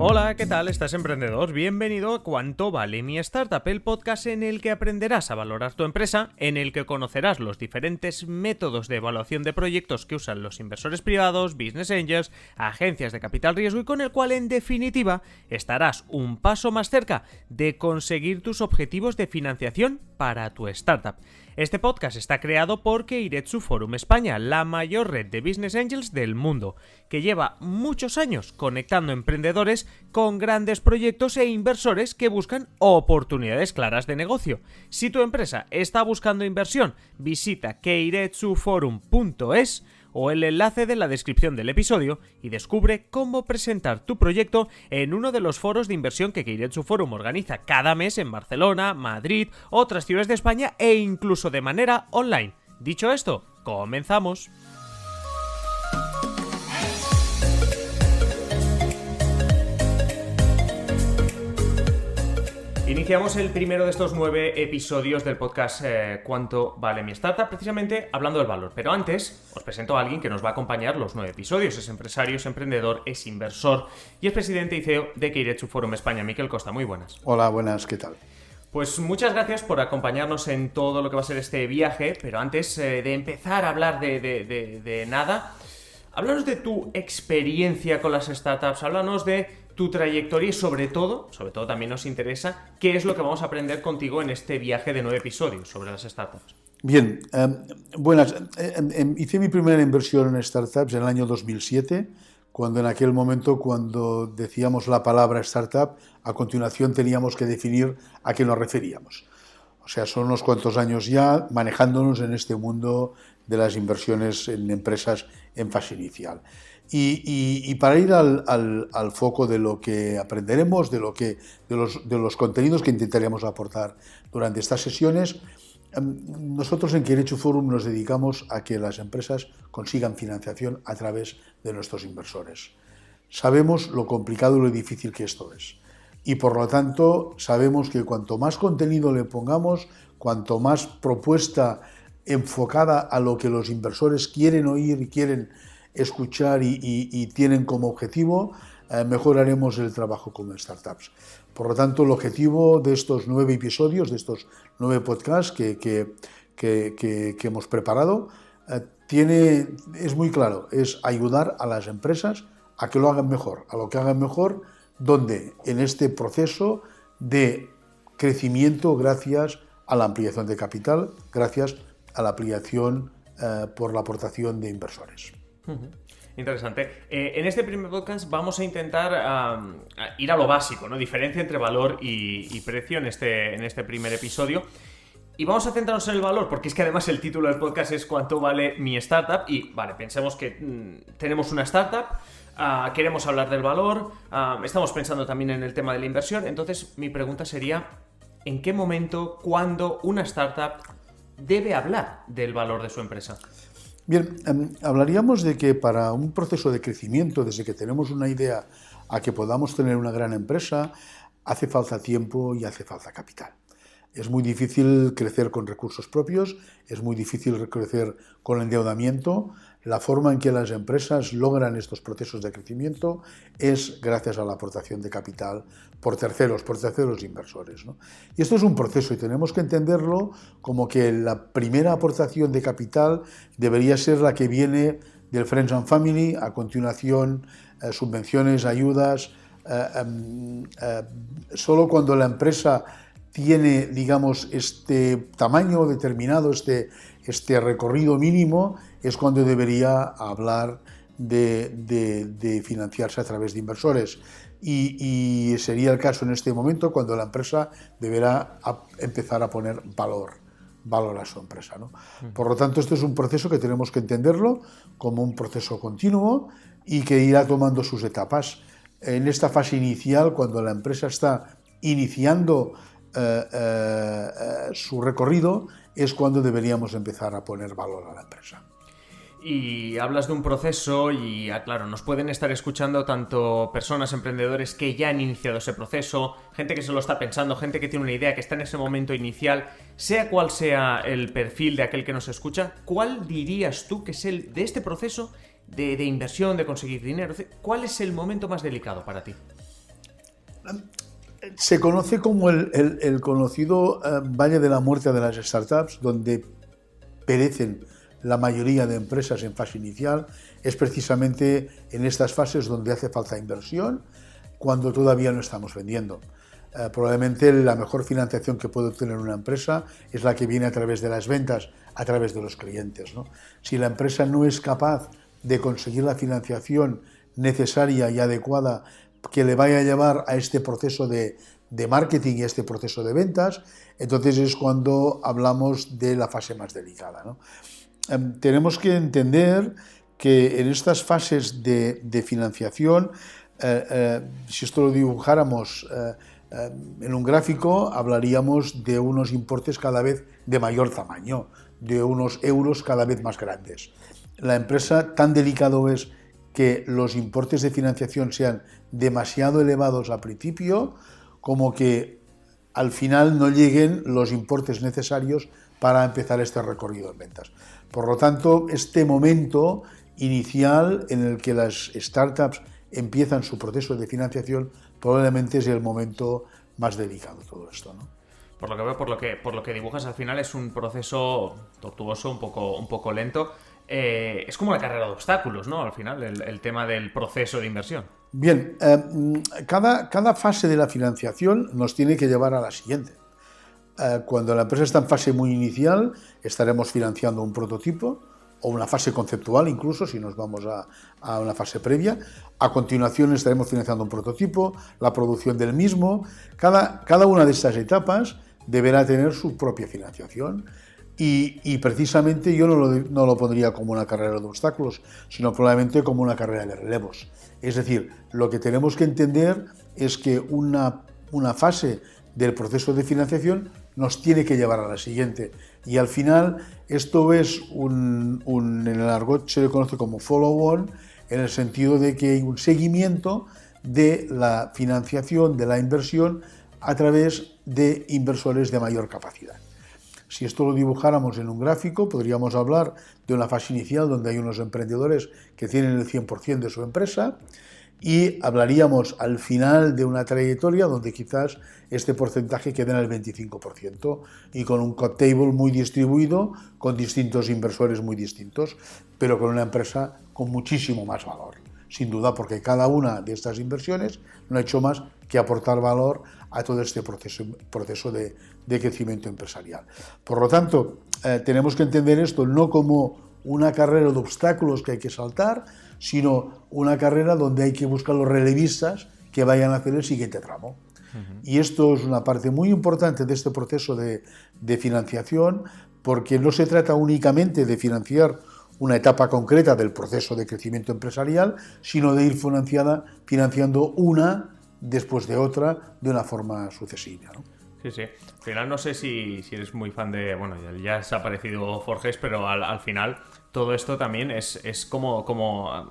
Hola, ¿qué tal? ¿Estás emprendedor? Bienvenido a ¿Cuánto vale mi startup? El podcast en el que aprenderás a valorar tu empresa, en el que conocerás los diferentes métodos de evaluación de proyectos que usan los inversores privados, business angels, agencias de capital riesgo y con el cual, en definitiva, estarás un paso más cerca de conseguir tus objetivos de financiación para tu startup. Este podcast está creado por Keiretsu Forum España, la mayor red de business angels del mundo, que lleva muchos años conectando emprendedores con grandes proyectos e inversores que buscan oportunidades claras de negocio. Si tu empresa está buscando inversión, visita keiretsuforum.es o el enlace de la descripción del episodio y descubre cómo presentar tu proyecto en uno de los foros de inversión que Keiretsu Forum organiza cada mes en Barcelona, Madrid, otras ciudades de España e incluso de manera online. Dicho esto, comenzamos. Iniciamos el primero de estos 9 episodios del podcast ¿Cuánto vale mi startup? Precisamente hablando del valor. Pero antes os presento a alguien que nos va a acompañar los 9 episodios. Es empresario, es emprendedor, es inversor y es presidente y CEO de Keiretsu Forum España. Miquel Costa, muy buenas. Hola, buenas, ¿qué tal? Pues muchas gracias por acompañarnos en todo lo que va a ser este viaje. Pero antes de empezar a hablar de nada, háblanos de tu experiencia con las startups, háblanos de tu trayectoria y sobre todo también nos interesa qué es lo que vamos a aprender contigo en este viaje de 9 episodios sobre las startups. Bien, buenas. Hice mi primera inversión en startups en el año 2007, cuando en aquel momento, cuando decíamos la palabra startup, a continuación teníamos que definir a qué nos referíamos. O sea, son unos cuantos años ya manejándonos en este mundo de las inversiones en empresas en fase inicial. Y para ir al foco de lo que aprenderemos, de los contenidos que intentaremos aportar durante estas sesiones, nosotros en Keiretsu Forum nos dedicamos a que las empresas consigan financiación a través de nuestros inversores. Sabemos lo complicado y lo difícil que esto es. Y por lo tanto sabemos que cuanto más contenido le pongamos, cuanto más propuesta enfocada a lo que los inversores quieren oír y quieren escuchar y tienen como objetivo, mejoraremos el trabajo con estas startups. Por lo tanto, el objetivo de estos 9 episodios, de estos 9 podcasts que hemos preparado, es muy claro, es ayudar a las empresas a que lo hagan mejor, donde en este proceso de crecimiento gracias a la ampliación de capital, gracias a la ampliación por la aportación de inversores. Interesante. En este primer podcast vamos a intentar ir a lo básico, ¿no? Diferencia entre valor y precio en este primer episodio. Y vamos a centrarnos en el valor, porque es que además el título del podcast es ¿Cuánto vale mi startup? Y vale, pensemos que tenemos una startup, queremos hablar del valor, estamos pensando también en el tema de la inversión. Entonces mi pregunta sería, ¿en qué momento, cuándo una startup debe hablar del valor de su empresa? Bien, hablaríamos de que para un proceso de crecimiento, desde que tenemos una idea a que podamos tener una gran empresa, hace falta tiempo y hace falta capital. Es muy difícil crecer con recursos propios, es muy difícil crecer con endeudamiento. La forma en que las empresas logran estos procesos de crecimiento es gracias a la aportación de capital por terceros inversores, ¿no? Y esto es un proceso y tenemos que entenderlo como que la primera aportación de capital debería ser la que viene del Friends and Family, a continuación subvenciones, ayudas. Solo cuando la empresa tiene, digamos, este tamaño determinado, este recorrido mínimo, es cuando debería hablar de financiarse a través de inversores. Y sería el caso en este momento cuando la empresa deberá empezar a poner valor a su empresa, ¿no? Por lo tanto, esto es un proceso que tenemos que entenderlo como un proceso continuo y que irá tomando sus etapas. En esta fase inicial, cuando la empresa está iniciando su recorrido, es cuando deberíamos empezar a poner valor a la empresa. Y hablas de un proceso y, claro, nos pueden estar escuchando tanto personas, emprendedores que ya han iniciado ese proceso, gente que se lo está pensando, gente que tiene una idea, que está en ese momento inicial. Sea cual sea el perfil de aquel que nos escucha, ¿cuál dirías tú que es de este proceso de inversión, de conseguir dinero? ¿Cuál es el momento más delicado para ti? Se conoce como el conocido Valle de la Muerte de las Startups, donde perecen la mayoría de empresas en fase inicial. Es precisamente en estas fases donde hace falta inversión, cuando todavía no estamos vendiendo. Probablemente la mejor financiación que puede obtener una empresa es la que viene a través de las ventas, a través de los clientes, ¿no? Si la empresa no es capaz de conseguir la financiación necesaria y adecuada que le vaya a llevar a este proceso de marketing y a este proceso de ventas, entonces es cuando hablamos de la fase más delicada, ¿no? Tenemos que entender que en estas fases de financiación, si esto lo dibujáramos en un gráfico, hablaríamos de unos importes cada vez de mayor tamaño, de unos euros cada vez más grandes. La empresa, tan delicado es que los importes de financiación sean demasiado elevados al principio, como que al final no lleguen los importes necesarios para empezar este recorrido en ventas. Por lo tanto, este momento inicial en el que las startups empiezan su proceso de financiación probablemente es el momento más delicado de todo esto, ¿no? Por lo que veo, por lo que dibujas, al final es un proceso tortuoso, un poco lento. Es como la carrera de obstáculos, ¿no? Al final, el tema del proceso de inversión. Bien, cada fase de la financiación nos tiene que llevar a la siguiente. Cuando la empresa está en fase muy inicial, estaremos financiando un prototipo o una fase conceptual, incluso si nos vamos a una fase previa. A continuación estaremos financiando un prototipo, la producción del mismo. Cada una de estas etapas deberá tener su propia financiación. Y precisamente yo no lo pondría como una carrera de obstáculos, sino probablemente como una carrera de relevos. Es decir, lo que tenemos que entender es que una fase del proceso de financiación nos tiene que llevar a la siguiente. Y al final esto es en el argot se le conoce como follow-on, en el sentido de que hay un seguimiento de la financiación, de la inversión, a través de inversores de mayor capacidad. Si esto lo dibujáramos en un gráfico, podríamos hablar de una fase inicial donde hay unos emprendedores que tienen el 100% de su empresa, y hablaríamos al final de una trayectoria donde quizás este porcentaje quede en el 25% y con un cap table muy distribuido, con distintos inversores muy distintos, pero con una empresa con muchísimo más valor, sin duda, porque cada una de estas inversiones no ha hecho más que aportar valor a todo este proceso de crecimiento empresarial. Por lo tanto, tenemos que entender esto no como una carrera de obstáculos que hay que saltar, sino una carrera donde hay que buscar los relevistas que vayan a hacer el siguiente tramo. Y esto es una parte muy importante de este proceso de financiación, porque no se trata únicamente de financiar una etapa concreta del proceso de crecimiento empresarial, sino de ir financiando una después de otra de una forma sucesiva, ¿no? Sí, sí. Al final no sé si eres muy fan de... Bueno, ya se ha aparecido Forges, pero al final todo esto también es como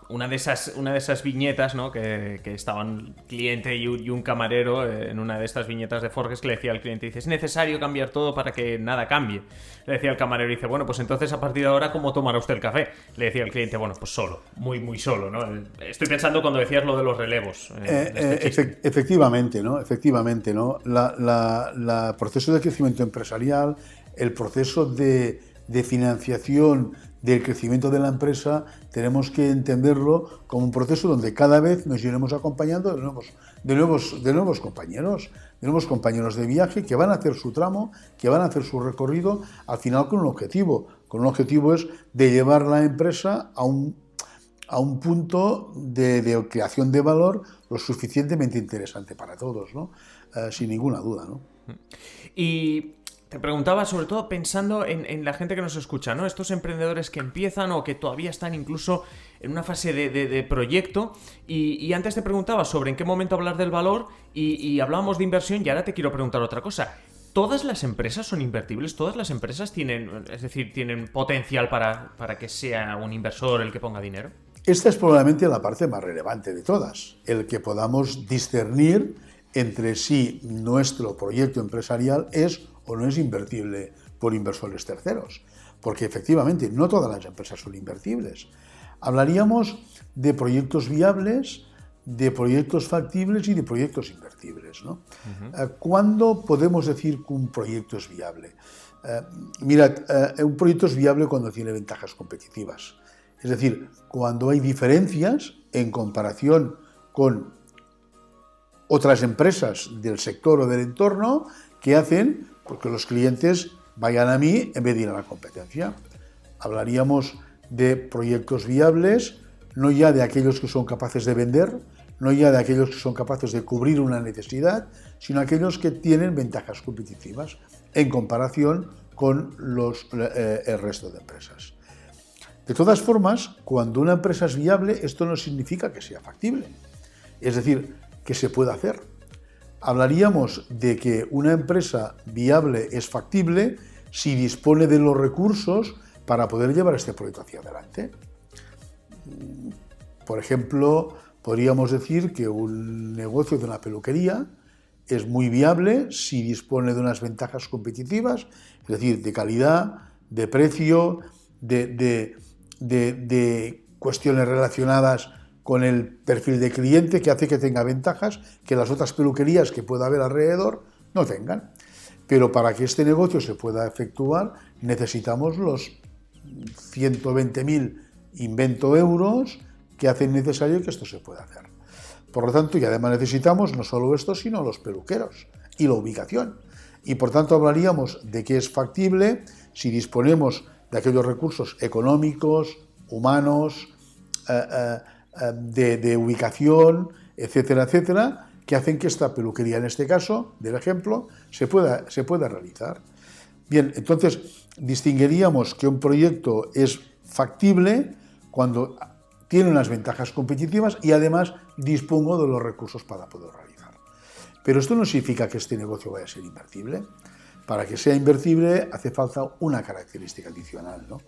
una de esas viñetas, ¿no? Que estaban cliente y un camarero en una de estas viñetas de Forges, que le decía al cliente, dice, es necesario cambiar todo para que nada cambie. Le decía al camarero, dice, bueno, pues entonces a partir de ahora, ¿cómo tomará usted el café? Le decía al cliente, bueno, pues solo, muy solo, ¿no? Estoy pensando cuando decías lo de los relevos. Efectivamente, ¿no? Efectivamente, ¿no? El proceso de crecimiento empresarial, el proceso de financiación del crecimiento de la empresa, tenemos que entenderlo como un proceso donde cada vez nos iremos acompañando de nuevos compañeros de viaje que van a hacer su tramo, que van a hacer su recorrido, al final con un objetivo. Con un objetivo es de llevar la empresa a un punto de creación de valor lo suficientemente interesante para todos, ¿no? Sin ninguna duda, ¿no? Y te preguntaba, sobre todo pensando en la gente que nos escucha, ¿no? Estos emprendedores que empiezan o que todavía están incluso en una fase de proyecto. Y antes te preguntaba sobre en qué momento hablar del valor y hablábamos de inversión, y ahora te quiero preguntar otra cosa. ¿Todas las empresas son invertibles? ¿Todas las empresas tienen potencial para que sea un inversor el que ponga dinero? Esta es probablemente la parte más relevante de todas, el que podamos discernir entre si nuestro proyecto empresarial es o no es invertible por inversores terceros, porque efectivamente no todas las empresas son invertibles. Hablaríamos de proyectos viables, de proyectos factibles y de proyectos invertibles. viables, ¿no? ¿Cuándo podemos decir que un proyecto es viable? Mirad, un proyecto es viable cuando tiene ventajas competitivas. Es decir, cuando hay diferencias en comparación con otras empresas del sector o del entorno que hacen que los clientes vayan a mí en vez de ir a la competencia. Hablaríamos de proyectos viables, no ya de aquellos que son capaces de vender, no ya de aquellos que son capaces de cubrir una necesidad, sino aquellos que tienen ventajas competitivas en comparación con el resto de empresas. De todas formas, cuando una empresa es viable, esto no significa que sea factible, es decir, que se pueda hacer. Hablaríamos de que una empresa viable es factible si dispone de los recursos para poder llevar este proyecto hacia adelante. Por ejemplo, podríamos decir que un negocio de una peluquería es muy viable si dispone de unas ventajas competitivas, es decir, de calidad, de precio, de cuestiones relacionadas con el perfil de cliente que hace que tenga ventajas que las otras peluquerías que pueda haber alrededor no tengan. Pero para que este negocio se pueda efectuar necesitamos los 120.000 euros que hacen necesario que esto se pueda hacer. Por lo tanto, y además necesitamos no solo esto, sino los peluqueros y la ubicación. Y por tanto hablaríamos de que es factible si disponemos de aquellos recursos económicos, humanos, de ubicación, etcétera, etcétera, que hacen que esta peluquería, en este caso, del ejemplo, se pueda realizar. Bien, entonces distinguiríamos que un proyecto es factible cuando tiene unas ventajas competitivas y además dispongo de los recursos para poder realizar. Pero esto no significa que este negocio vaya a ser invertible. Para que sea invertible hace falta una característica adicional, ¿no?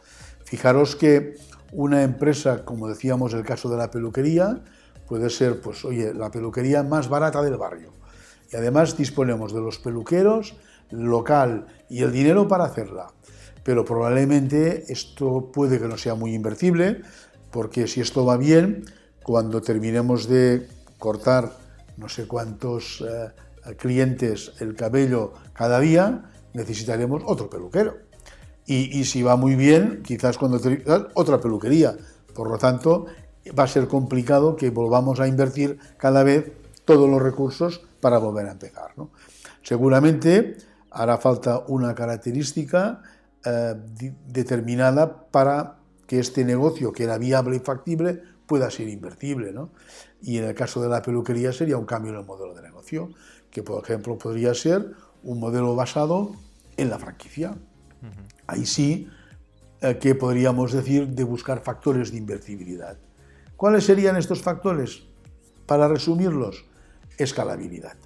Fijaros que una empresa, como decíamos el caso de la peluquería, puede ser, pues, oye, la peluquería más barata del barrio. Y además disponemos de los peluqueros, el local y el dinero para hacerla. Pero probablemente esto puede que no sea muy invertible, porque si esto va bien, cuando terminemos de cortar no sé cuántos clientes el cabello cada día, necesitaremos otro peluquero. Y si va muy bien, quizás cuando otra peluquería. Por lo tanto, va a ser complicado que volvamos a invertir cada vez todos los recursos para volver a empezar, ¿no? Seguramente hará falta una característica determinada para que este negocio, que era viable y factible, pueda ser invertible, ¿no? Y en el caso de la peluquería sería un cambio en el modelo de negocio, que por ejemplo podría ser un modelo basado en la franquicia. Ahí sí que podríamos decir de buscar factores de invertibilidad. ¿Cuáles serían estos factores? Para resumirlos, escalabilidad.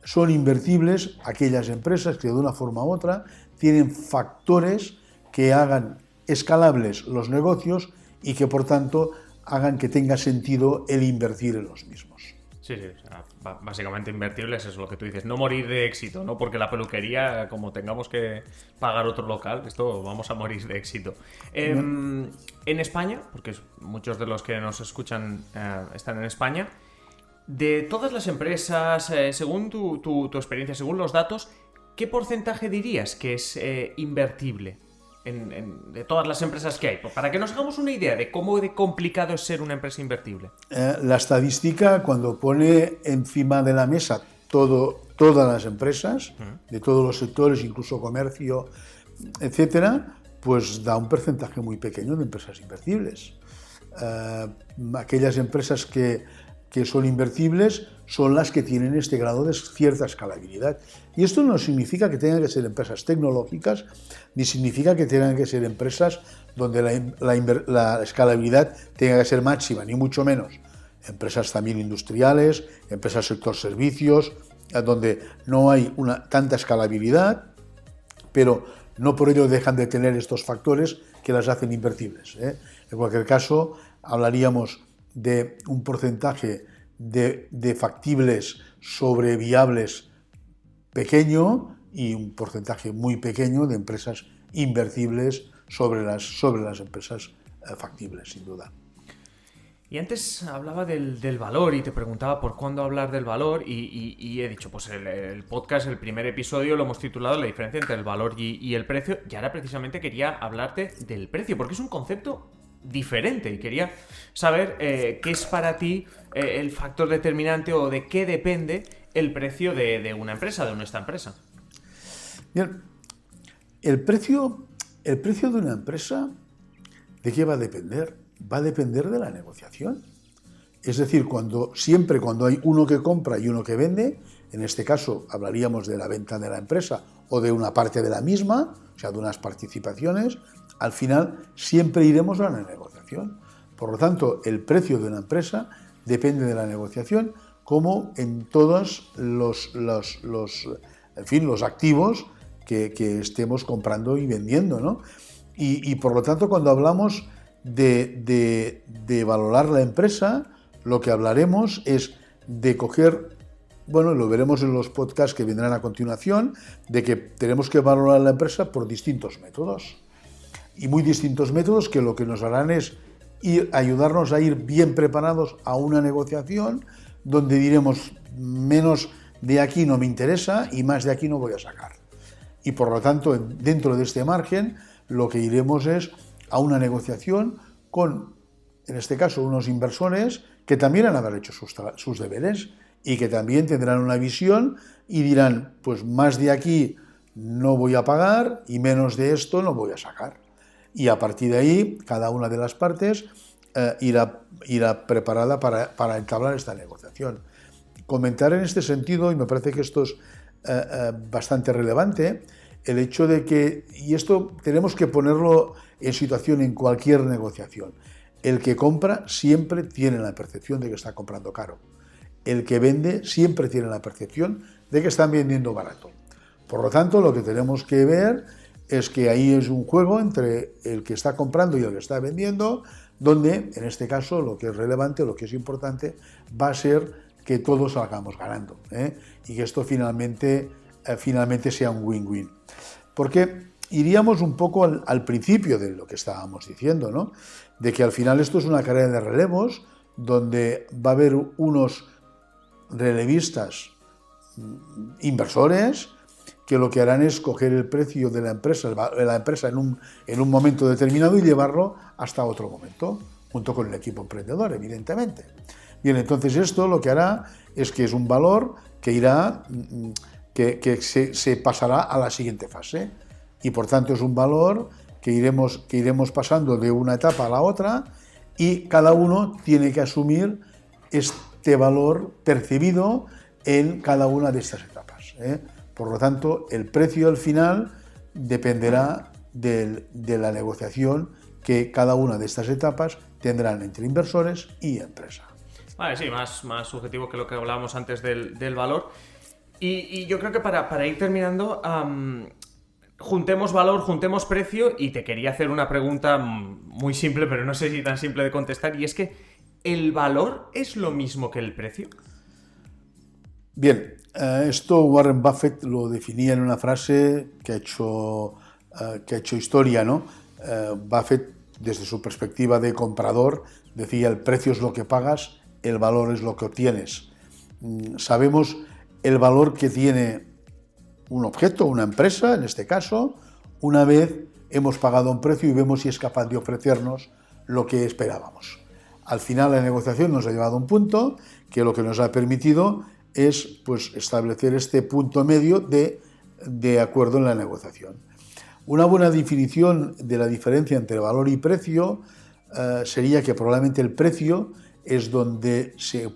Son invertibles aquellas empresas que de una forma u otra tienen factores que hagan escalables los negocios y que por tanto hagan que tenga sentido el invertir en los mismos. Sí, básicamente invertibles es lo que tú dices, no morir de éxito, ¿no? Porque la peluquería, como tengamos que pagar otro local, esto vamos a morir de éxito. En España, porque muchos de los que nos escuchan están en España, de todas las empresas, según tu experiencia, según los datos, ¿qué porcentaje dirías que es invertible de todas las empresas que hay? Para que nos hagamos una idea de cómo de complicado es ser una empresa invertible. La estadística, cuando pone encima de la mesa todas las empresas, de todos los sectores, incluso comercio, etcétera, pues da un porcentaje muy pequeño de empresas invertibles. Aquellas empresas que son invertibles son las que tienen este grado de cierta escalabilidad. Y esto no significa que tengan que ser empresas tecnológicas, ni significa que tengan que ser empresas donde la escalabilidad tenga que ser máxima, ni mucho menos. Empresas también industriales, empresas sector servicios, donde no hay tanta escalabilidad, pero no por ello dejan de tener estos factores que las hacen invertibles, ¿eh? En cualquier caso, hablaríamos de un porcentaje de factibles sobre viables pequeño y un porcentaje muy pequeño de empresas invertibles sobre las empresas factibles, sin duda. Y antes hablaba del valor y te preguntaba por cuándo hablar del valor y he dicho, pues el podcast, el primer episodio lo hemos titulado La diferencia entre el valor y el precio, y ahora precisamente quería hablarte del precio, porque es un concepto diferente y quería saber qué es para ti el factor determinante o de qué depende el precio de una empresa, de nuestra empresa. Bien, el precio de una empresa, ¿de qué va a depender? Va a depender de la negociación. Es decir, siempre cuando hay uno que compra y uno que vende, en este caso hablaríamos de la venta de la empresa o de una parte de la misma, o sea, de unas participaciones, al final siempre iremos a la negociación. Por lo tanto, el precio de una empresa depende de la negociación, como en todos los activos que estemos comprando y vendiendo, ¿no? Y por lo tanto, cuando hablamos de valorar la empresa, lo que hablaremos es de coger, bueno, lo veremos en los podcasts que vendrán a continuación, de que tenemos que valorar la empresa por distintos métodos. Y muy distintos métodos que lo que nos harán es ayudarnos a ir bien preparados a una negociación donde diremos menos de aquí no me interesa y más de aquí no voy a sacar. Y por lo tanto, dentro de este margen, lo que iremos es a una negociación con, en este caso, unos inversores que también han haber hecho sus deberes y que también tendrán una visión y dirán, pues más de aquí no voy a pagar y menos de esto no voy a sacar. Y a partir de ahí, cada una de las partes irá preparada para entablar esta negociación. Comentar en este sentido, y me parece que esto es bastante relevante, el hecho de que, y esto tenemos que ponerlo en situación en cualquier negociación, el que compra siempre tiene la percepción de que está comprando caro. El que vende siempre tiene la percepción de que están vendiendo barato. Por lo tanto, lo que tenemos que ver es que ahí es un juego entre el que está comprando y el que está vendiendo, donde, en este caso, lo que es relevante, lo que es importante, va a ser que todos salgamos ganando, y que esto finalmente sea un win-win. Porque iríamos un poco al principio de lo que estábamos diciendo, ¿no? De que al final esto es una carrera de relevos, donde va a haber unos relevistas inversores que lo que harán es coger el precio de la empresa en un momento determinado y llevarlo hasta otro momento, junto con el equipo emprendedor, evidentemente. Bien, entonces esto lo que hará es que es un valor que irá, que se pasará a la siguiente fase, y por tanto es un valor que iremos pasando de una etapa a la otra, y cada uno tiene que asumir este valor percibido en cada una de estas etapas. Por lo tanto, el precio al final dependerá de la negociación que cada una de estas etapas tendrán entre inversores y empresa. Vale, sí, más subjetivo que lo que hablábamos antes del valor. Y yo creo que para ir terminando, juntemos valor, juntemos precio, y te quería hacer una pregunta muy simple, pero no sé si tan simple de contestar, y es que ¿el valor es lo mismo que el precio? Bien, esto Warren Buffett lo definía en una frase que ha hecho historia, ¿no? Buffett, desde su perspectiva de comprador, decía: el precio es lo que pagas, el valor es lo que obtienes. Sabemos el valor que tiene un objeto, una empresa, en este caso, una vez hemos pagado un precio y vemos si es capaz de ofrecernos lo que esperábamos. Al final la negociación nos ha llevado a un punto que lo que nos ha permitido es, pues, establecer este punto medio de acuerdo en la negociación. Una buena definición de la diferencia entre valor y precio sería que probablemente el precio es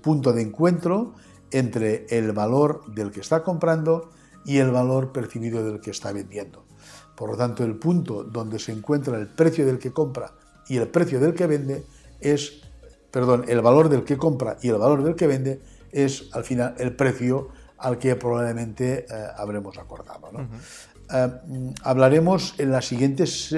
punto de encuentro entre el valor del que está comprando y el valor percibido del que está vendiendo. Por lo tanto, el punto donde se encuentra el precio del que compra y el precio del que vende el valor del que compra y el valor del que vende es, al final, el precio al que probablemente habremos acordado, ¿no? Hablaremos en las siguientes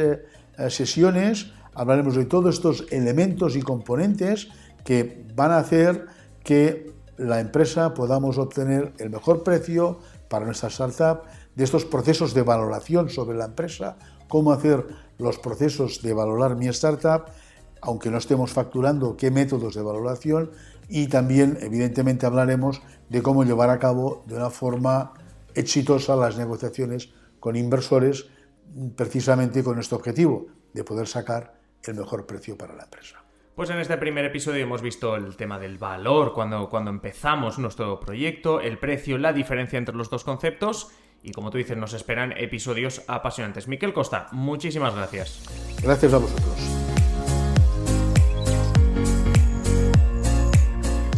sesiones, hablaremos de todos estos elementos y componentes que van a hacer que la empresa podamos obtener el mejor precio para nuestra startup, de estos procesos de valoración sobre la empresa, cómo hacer los procesos de valorar mi startup, aunque no estemos facturando, qué métodos de valoración, y también, evidentemente, hablaremos de cómo llevar a cabo de una forma exitosa las negociaciones con inversores, precisamente con este objetivo, de poder sacar el mejor precio para la empresa. Pues en este primer episodio hemos visto el tema del valor cuando empezamos nuestro proyecto, el precio, la diferencia entre los dos conceptos y, como tú dices, nos esperan episodios apasionantes. Miquel Costa, muchísimas gracias. Gracias a vosotros.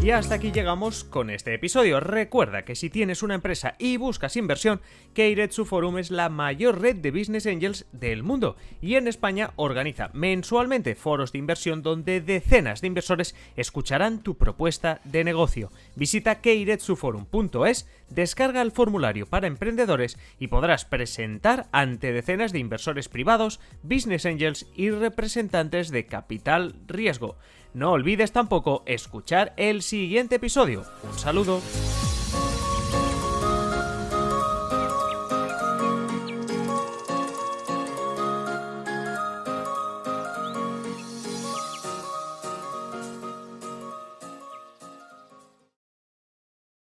Y hasta aquí llegamos con este episodio. Recuerda que si tienes una empresa y buscas inversión, Keiretsu Forum es la mayor red de Business Angels del mundo y en España organiza mensualmente foros de inversión donde decenas de inversores escucharán tu propuesta de negocio. Visita keiretsuforum.es, descarga el formulario para emprendedores y podrás presentar ante decenas de inversores privados, Business Angels y representantes de capital riesgo. No olvides tampoco escuchar el siguiente episodio. Un saludo.